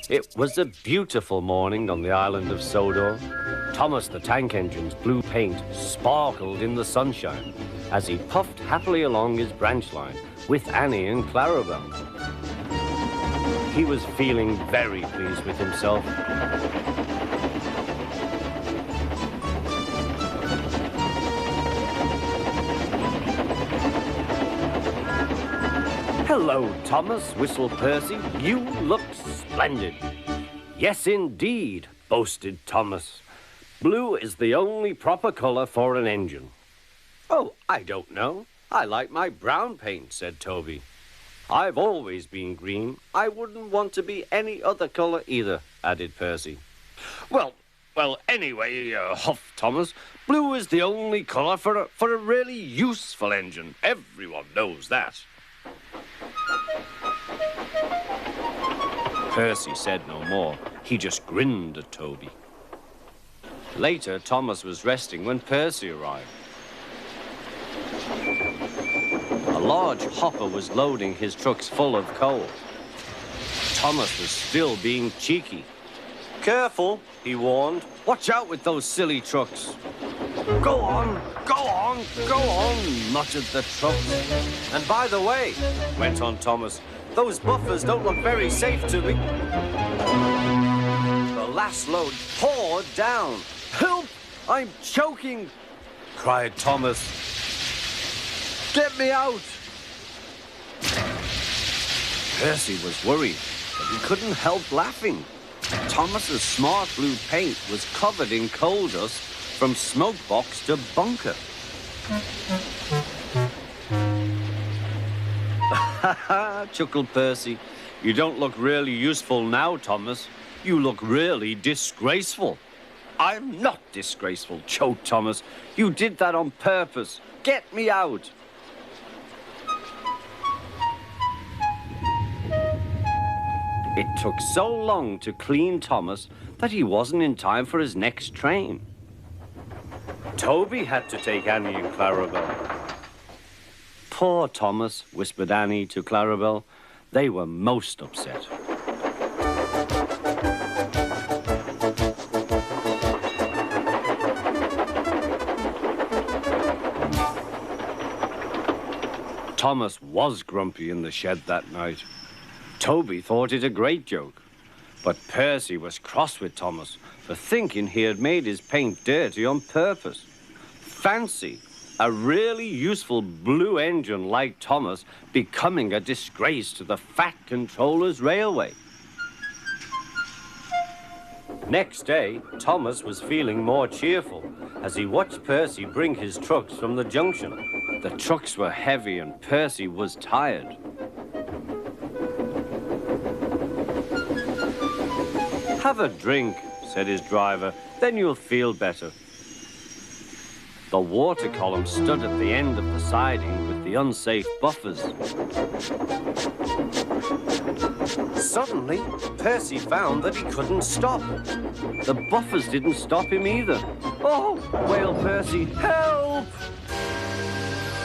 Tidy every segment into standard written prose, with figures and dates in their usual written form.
It was a beautiful morning on the island of Sodor. Thomas the Tank Engine's blue paint sparkled in the sunshine as he puffed happily along his branch line with Annie and Clarabelle. He was feeling very pleased with himself. "Hello, Thomas," whistled Percy. "You look splendid." "Yes, indeed," boasted Thomas. "Blue is the only proper color for an engine." "Oh, I don't know. I like my brown paint," said Toby. "I've always been green. I wouldn't want to be any other color either," added Percy. Well, anyway, huffed Thomas, "blue is the only color for a really useful engine. Everyone knows that." Percy said no more. He just grinned at Toby. Later, Thomas was resting when Percy arrived. A large hopper was loading his trucks full of coal. Thomas was still being cheeky. "Careful," he warned. "Watch out with those silly trucks." Go on, go on," muttered the trucks. "And by the way," went on Thomas, "those buffers don't look very safe to me." The last load poured down. "Help! I'm choking!" cried Thomas. "Get me out!" Percy was worried, but he couldn't help laughing. Thomas's smart blue paint was covered in coal dust from smoke box to bunker. "Ha ha," chuckled Percy. "You don't look really useful now, Thomas. You look really disgraceful." "I'm not disgraceful," choked Thomas. "You did that on purpose. Get me out." It took so long to clean Thomas that he wasn't in time for his next train. Toby had to take Annie and Clarabelle. "Poor Thomas," whispered Annie to Clarabelle. They were most upset. Thomas was grumpy in the shed that night. Toby thought it a great joke, but Percy was cross with Thomas for thinking he had made his paint dirty on purpose. Fancy a really useful blue engine like Thomas becoming a disgrace to the Fat Controller's Railway. Next day, Thomas was feeling more cheerful as he watched Percy bring his trucks from the junction. The trucks were heavy and Percy was tired. "Have a drink," said his driver, "then you'll feel better." The water column stood at the end of the siding with the unsafe buffers. Suddenly, Percy found that he couldn't stop. The buffers didn't stop him either. "Oh!" wailed Percy. "Help!"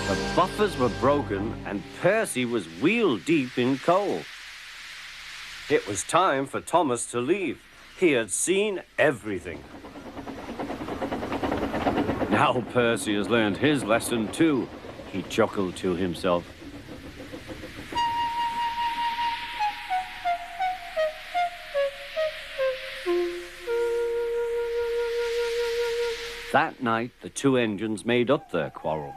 The buffers were broken and Percy was wheel-deep in coal. It was time for Thomas to leave. He had seen everything. "Now Percy has learned his lesson too," he chuckled to himself. That night, the two engines made up their quarrel.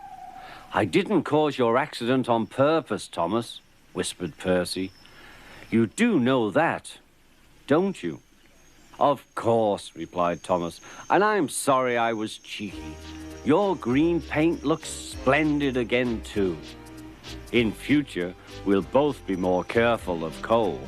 "I didn't cause your accident on purpose, Thomas," whispered Percy. "You do know that, don't you?" "Of course," replied Thomas, "and I'm sorry I was cheeky. Your green paint looks splendid again, too. In future, we'll both be more careful of coal."